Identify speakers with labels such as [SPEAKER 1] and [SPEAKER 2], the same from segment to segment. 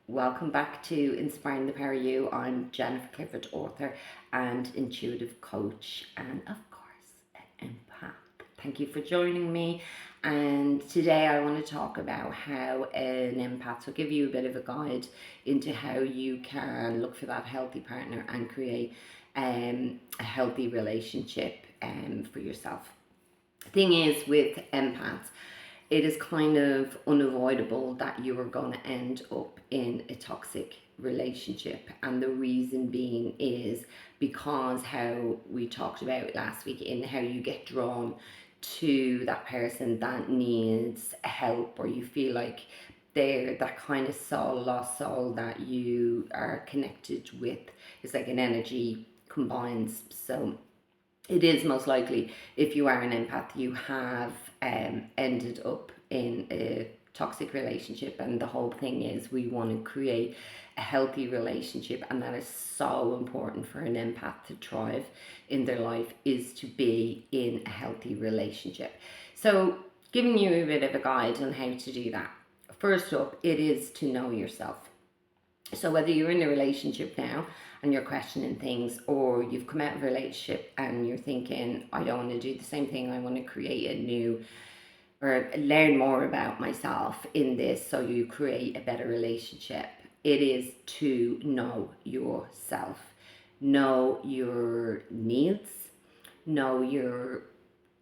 [SPEAKER 1] Welcome back to Inspiring the Power You. I'm Jennifer Clifford, author and intuitive coach, and of course, an empath. Thank you for joining me. And today I want to talk about how an empath will give you a bit of a guide into how you can look for that healthy partner and create a healthy relationship for yourself. The thing is, with empaths, it is kind of unavoidable that you are going to end up in a toxic relationship. And the reason being is because how we talked about last week, in how you get drawn to that person that needs help, or you feel like they're that kind of soul, lost soul that you are connected with. It's like an energy combines. So it is most likely, if you are an empath, you have ended up in a toxic relationship. And the whole thing is, we want to create a healthy relationship, and that is so important for an empath to thrive in their life, is to be in a healthy relationship. So giving you a bit of a guide on how to do that. First up, it is to know yourself. So whether you're in a relationship now and you're questioning things, or you've come out of a relationship and you're thinking, I don't want to do the same thing, I want to create a new, or learn more about myself in this so you create a better relationship, it is to know yourself. Know your needs, know your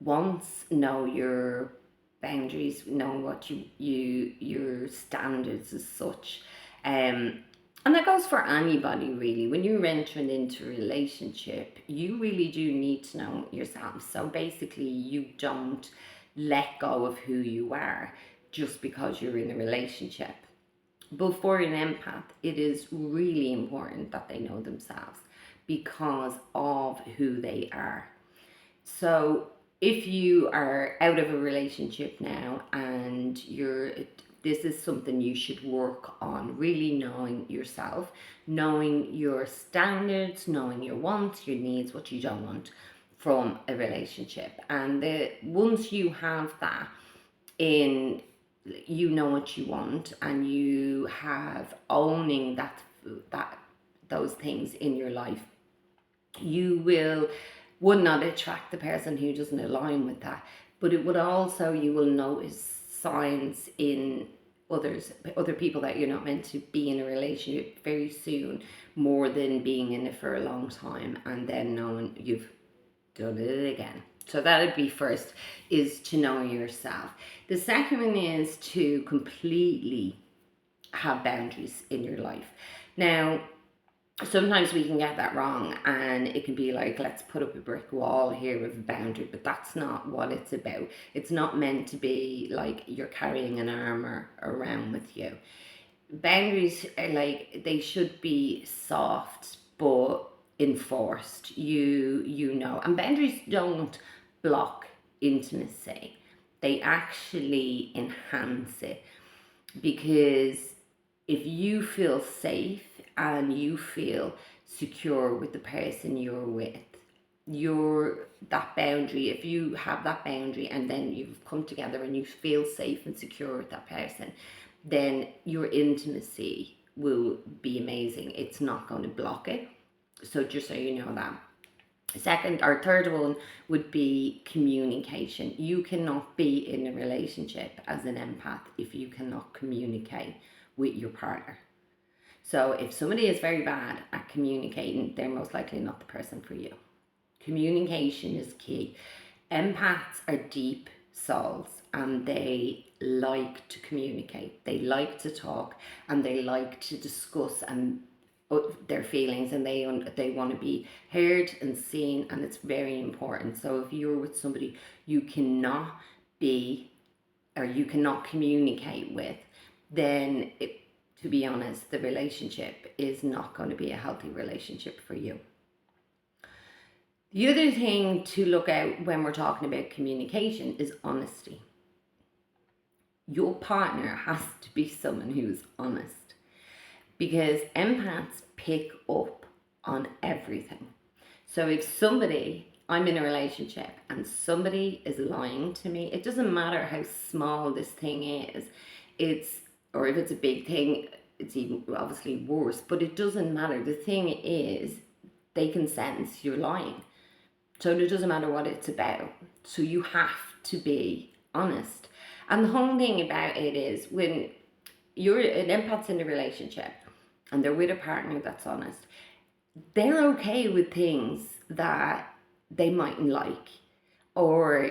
[SPEAKER 1] wants, know your boundaries, know what your standards as such. And that goes for anybody, really. When you're entering into a relationship, you really do need to know yourself. So basically, you don't let go of who you are just because you're in a relationship. But for an empath, it is really important that they know themselves because of who they are. So if you are out of a relationship now and this is something you should work on, really knowing yourself, knowing your standards, knowing your wants, your needs, what you don't want from a relationship. And once you have that in, you know what you want, and you have owning that those things in your life, you would not attract the person who doesn't align with that. But it would also, you will notice signs in other people that you're not meant to be in a relationship very soon, more than being in it for a long time and then knowing you've done it again. So that would be first, is to know yourself. The second one is to completely have boundaries in your life. Now, sometimes we can get that wrong, and it can be like, let's put up a brick wall here with a boundary, but that's not what it's about. It's not meant to be like you're carrying an armor around with you. Boundaries are like, they should be soft but enforced. You know, and boundaries don't block intimacy, they actually enhance it. Because if you feel safe and you feel secure with the person you're with, that boundary, if you have that boundary and then you've come together and you feel safe and secure with that person, then your intimacy will be amazing. It's not going to block it. So just so you know that. Second or third one would be communication. You cannot be in a relationship as an empath if you cannot communicate with your partner. So if somebody is very bad at communicating, they're most likely not the person for you. Communication is key. Empaths are deep souls, and they like to communicate. They like to talk, and they like to discuss and their feelings, and they want to be heard and seen, and it's very important. So if you're with somebody you cannot be, or you cannot communicate with, then to be honest, the relationship is not going to be a healthy relationship for you. The other thing to look out when we're talking about communication is honesty. Your partner has to be someone who's honest, because empaths pick up on everything. So if I'm in a relationship and somebody is lying to me, it doesn't matter how small this thing is, or if it's a big thing, it's even obviously worse, but it doesn't matter. The thing is, they can sense you're lying. So it doesn't matter what it's about. So you have to be honest. And the whole thing about it is, when you're an empath's in a relationship and they're with a partner that's honest, they're okay with things that they mightn't like or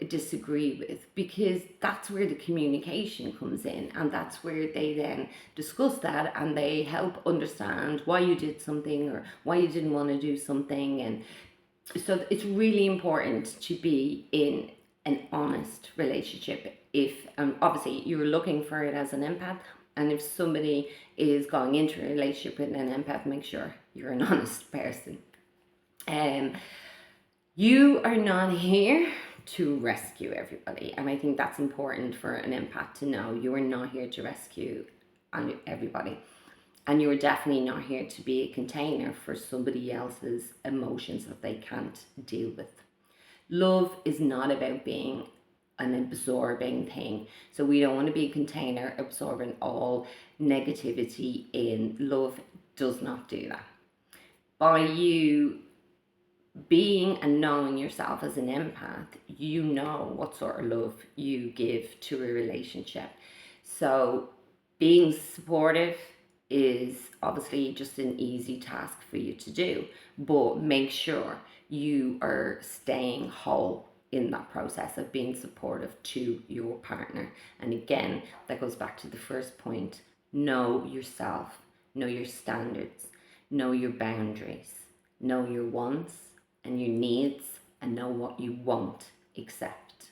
[SPEAKER 1] disagree with, because that's where the communication comes in, and that's where they then discuss that and they help understand why you did something or why you didn't want to do something. And so it's really important to be in an honest relationship. If obviously you're looking for it as an empath, and if somebody is going into a relationship with an empath, make sure you're an honest person. You are not here to rescue everybody, and I think that's important for an empath to know. You are not here to rescue everybody, and you're definitely not here to be a container for somebody else's emotions that they can't deal with. Love is not about being an absorbing thing. So we don't want to be a container absorbing all negativity in. Love does not do that. By you being and knowing yourself as an empath, you know what sort of love you give to a relationship. So being supportive is obviously just an easy task for you to do, but make sure you are staying whole in that process of being supportive to your partner. And again, that goes back to the first point: know yourself, know your standards, know your boundaries, know your wants and your needs, and know what you won't accept.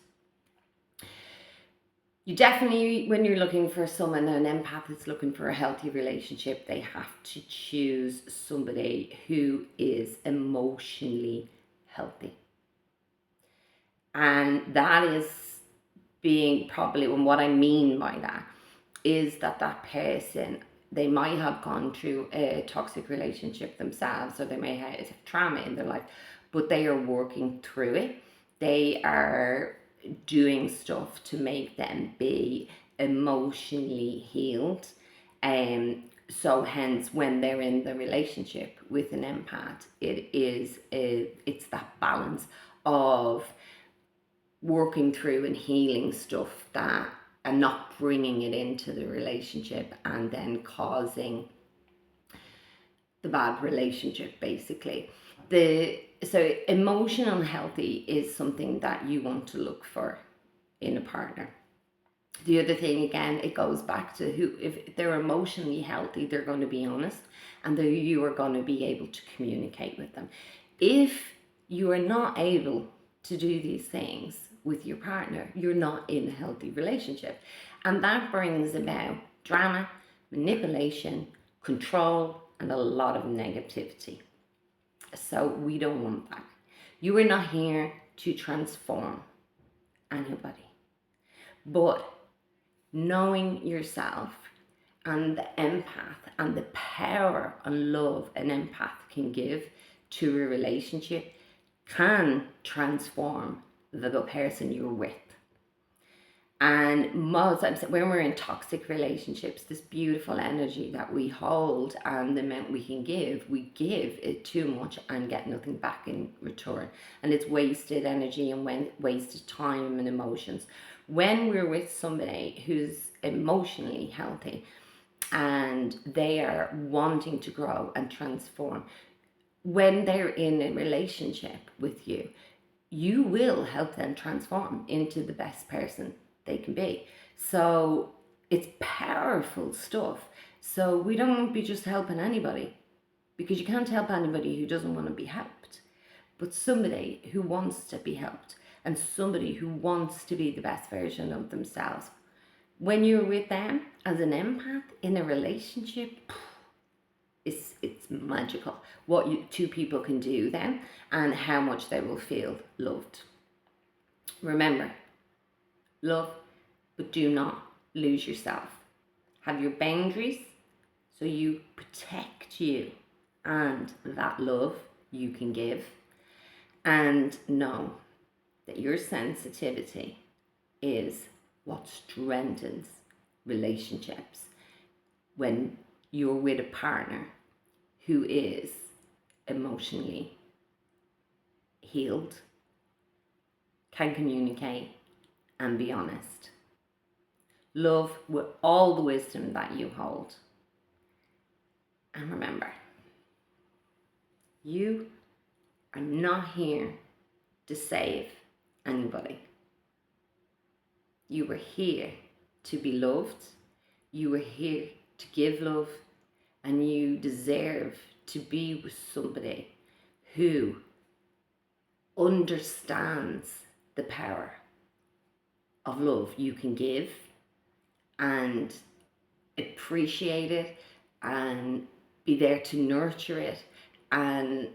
[SPEAKER 1] You definitely, when you're looking for someone, an empath is looking for a healthy relationship, they have to choose somebody who is emotionally healthy. And that is being probably, and what I mean by that is that person, they might have gone through a toxic relationship themselves, or they may have trauma in their life, but they are working through it. They are doing stuff to make them be emotionally healed. So hence, when they're in the relationship with an empath, it's that balance of working through and healing stuff that, and not bringing it into the relationship and then causing the bad relationship, basically. So emotional healthy is something that you want to look for in a partner. The other thing, again, it goes back to who, if they're emotionally healthy, they're going to be honest, and you are going to be able to communicate with them. If you are not able to do these things with your partner, you're not in a healthy relationship. And that brings about drama, manipulation, control, and a lot of negativity. So we don't want that. You are not here to transform anybody. But knowing yourself and the empath and the power and love an empath can give to a relationship can transform the person you're with. And most times when we're in toxic relationships, this beautiful energy that we hold and the amount we give it too much and get nothing back in return. And it's wasted energy and wasted time and emotions. When we're with somebody who's emotionally healthy and they are wanting to grow and transform, when they're in a relationship with you, you will help them transform into the best person they can be. So it's powerful stuff. So we don't be just helping anybody, because you can't help anybody who doesn't want to be helped, but somebody who wants to be helped and somebody who wants to be the best version of themselves. When you're with them as an empath in a relationship, it's magical what two people can do then, and how much they will feel loved. Remember, love, but do not lose yourself. Have your boundaries so you protect you and that love you can give, and know that your sensitivity is what strengthens relationships. When you're with a partner who is emotionally healed, can communicate, and be honest. Love with all the wisdom that you hold. And remember, you are not here to save anybody. You were here to be loved. You were here to give love. And you deserve to be with somebody who understands the power of love you can give and appreciate it and be there to nurture it and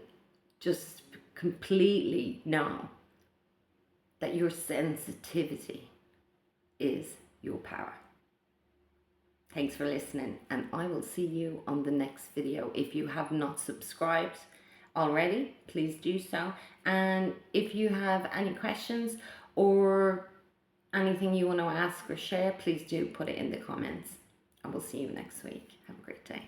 [SPEAKER 1] just completely know that your sensitivity is your power. Thanks for listening, and I will see you on the next video. If you have not subscribed already, please do so. And if you have any questions or anything you want to ask or share, please do put it in the comments. I will see you next week. Have a great day.